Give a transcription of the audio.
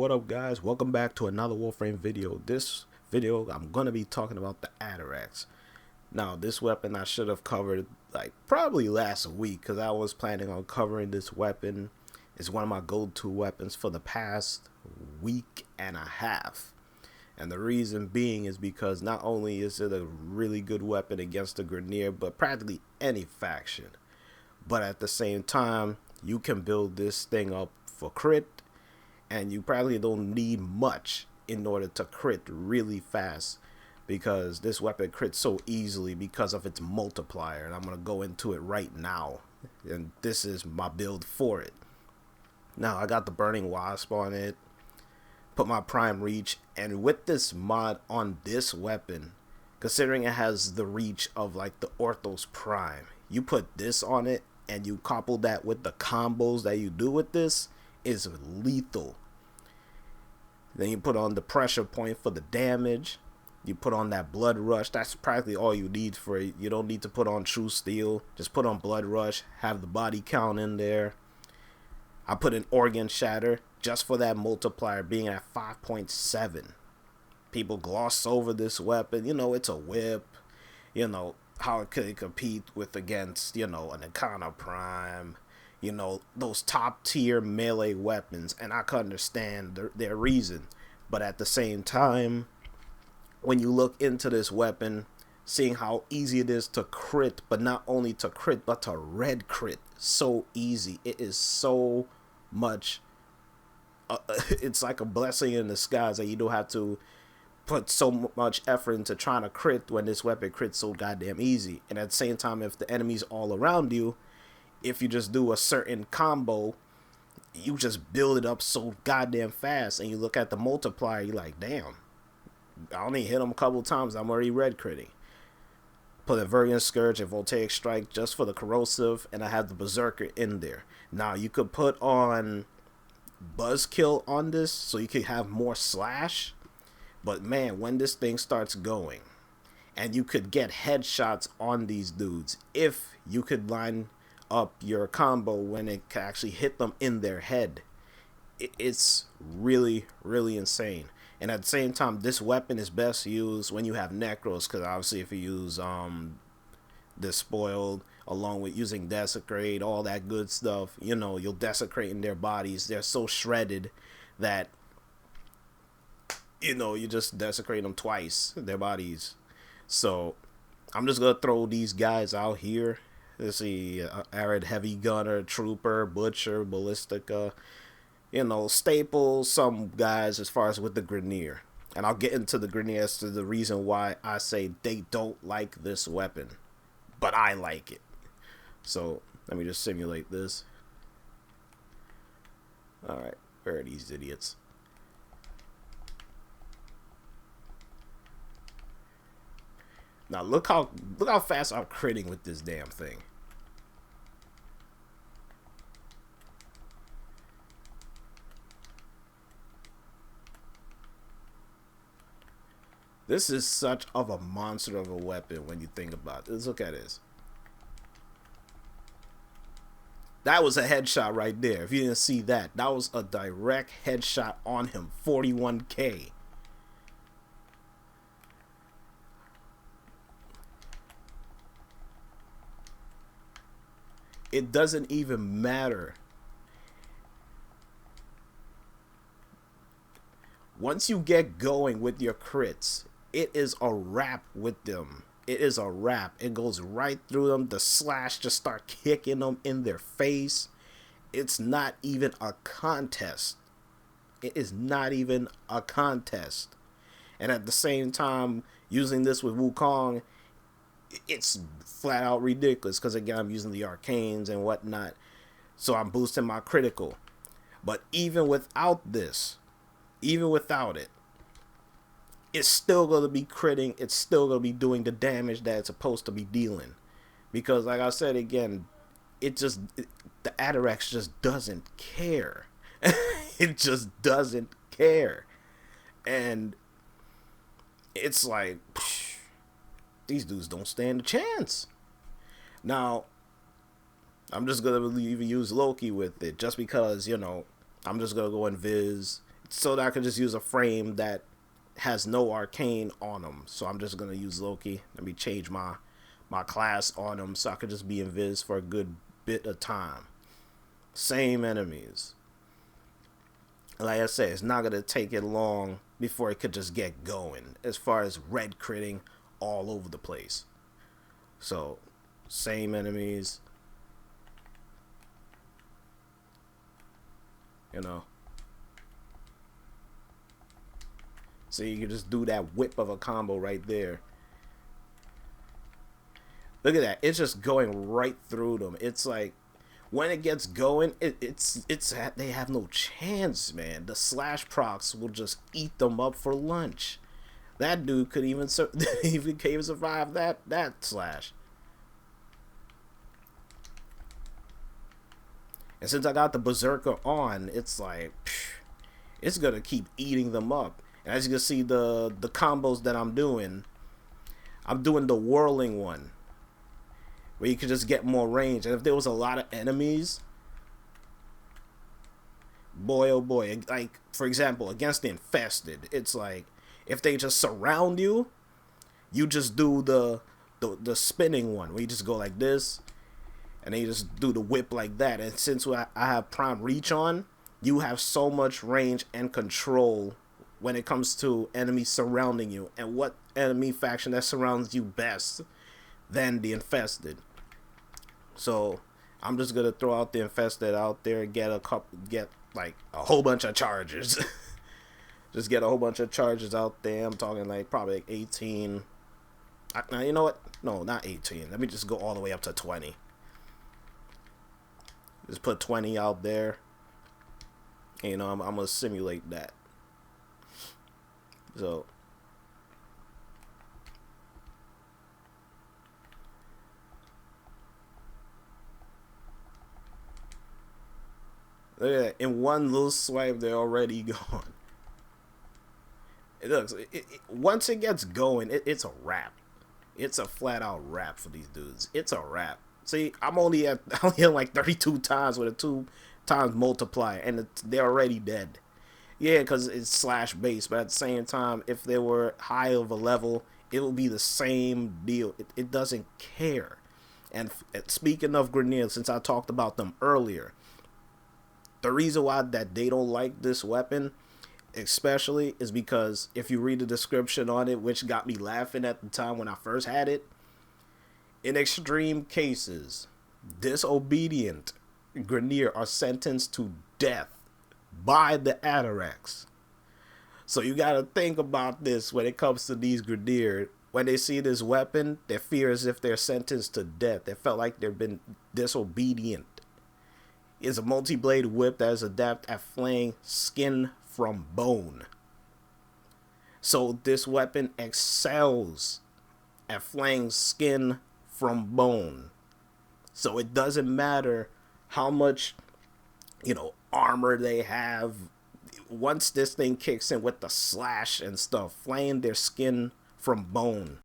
what up guys? Welcome back to another Warframe video. This video I'm going to be talking about the Atterax. Now this weapon I should have covered like probably last week because I was planning on covering this weapon. It's one of my go-to weapons for the past week and a half. And the reason being is because not only is it a really good weapon against the Grineer, but practically any faction. But at the same time, you can build this thing up for crit, and you probably don't need much in order to crit really fast, because this weapon crits so easily because of its multiplier, and I'm going to go into it right now. And this is my build for it. Now I got the Burning Wasp on it, put my Prime Reach, and with this mod on this weapon, considering it has the reach of like the Orthos Prime, you put this on it and you couple that with the combos that you do with this, is lethal. Then you put on the pressure point for the damage. You put on that blood rush. That's practically all you need for it. You don't need to put on true steel. Just put on blood rush. Have the body count in there. I put an organ shatter just for that multiplier being at 5.7. People gloss over this weapon. You know, it's a whip. You know, how it could compete with against, you know, an Icona Prime. You know, those top tier melee weapons, and I can understand their reason. But at the same time, when you look into this weapon, seeing how easy it is to crit, but not only to crit, but to red crit, so easy. It is so much, it's like a blessing in disguise that you don't have to put so much effort into trying to crit when this weapon crits so goddamn easy. And at the same time, if the enemy's all around you, if you just do a certain combo, you just build it up so goddamn fast, and you look at the multiplier, you're like, damn, I only hit him a couple times, I'm already red critting. Put a Vergant Scourge and Voltaic Strike just for the corrosive, and I have the Berserker in there. Now you could put on Buzzkill on this so you could have more slash, but man, when this thing starts going, and you could get headshots on these dudes if you could line up your combo when it can actually hit them in their head. It's really insane. And at the same time, this weapon is best used when you have Necros, because obviously if you use Despoiled along with using Desecrate, all that good stuff, you know, you'll desecrate in their bodies. They're so shredded that, you know, you just desecrate them twice, their bodies. So I'm just gonna throw these guys out here. Let's see, Arid Heavy Gunner, Trooper, Butcher, Ballistica, you know, staples, some guys as far as with the Grineer. And I'll get into the Grineer as to the reason why I say they don't like this weapon, but I like it. So let me just simulate this. Alright, where are these idiots? Now look how fast I'm critting with this damn thing. This is such of a monster of a weapon when you think about this. Look at this. That was a headshot right there. If you didn't see that, that was a direct headshot on him. 41k. It doesn't even matter. Once you get going with your crits, it is a wrap with them. It is a wrap. It goes right through them. The slash just start kicking them in their face. It's not even a contest. It is not even a contest. And at the same time, using this with Wukong, it's flat out ridiculous, because again, I'm using the arcanes and whatnot, so I'm boosting my critical. But even without this, even without it, it's still going to be critting. It's still going to be doing the damage that it's supposed to be dealing, because like I said again, the Atterax just doesn't care. It just doesn't care. And it's like, these dudes don't stand a chance. Now, I'm just going to even use Loki with it, just because, you know, I'm just going to go Invis. so that I could just use a frame that has no arcane on them. So I'm just gonna use Loki. Let me change my class on him so I could just be invis for a good bit of time. Same enemies. Like I said, it's not gonna take it long before it could just get going. As far as red critting all over the place. So, same enemies. You know. So you can just do that whip of a combo right there. Look at that. It's just going right through them. It's like, when it gets going, it's they have no chance, man. The slash procs will just eat them up for lunch. That dude could even even survive that slash. And since I got the Berserker on, it's like, it's gonna keep eating them up. And as you can see, the combos that I'm doing the whirling one, where you could just get more range. And if there was a lot of enemies, boy oh boy, like for example against the infested, it's like if they just surround you, you just do the spinning one where you just go like this, and then you just do the whip like that. And since I have prime reach on, you have so much range and control when it comes to enemies surrounding you. And what enemy faction that surrounds you best than the infested? So I'm just gonna throw out the infested out there, get like a whole bunch of chargers. Just get a whole bunch of chargers out there. I'm talking like probably like 18. Now you know what? No, not 18. Let me just go all the way up to 20. Just put 20 out there. And, you know, I'm gonna simulate that. So look at that. In one little swipe, they're already gone. It looks. Once it gets going, it's a wrap. It's a flat out wrap for these dudes. It's a wrap. See, I'm only at like 32 times with a 2 times multiplier, and they're already dead. Yeah, because it's slash base, but at the same time, if they were high of a level, it will be the same deal. It doesn't care. And speaking of grenades, since I talked about them earlier, the reason why that they don't like this weapon, especially, is because if you read the description on it, which got me laughing at the time when I first had it, in extreme cases, disobedient Grenier are sentenced to death by the Atterax. So you gotta think about this when it comes to these Grenier. When they see this weapon, they fear as if they're sentenced to death. They felt like they've been disobedient. It's a multi-blade whip that is adept at flaying skin from bone. So this weapon excels at flaying skin from bone. So it doesn't matter how much, you know, armor they have. Once this thing kicks in with the slash and stuff, flaying their skin from bone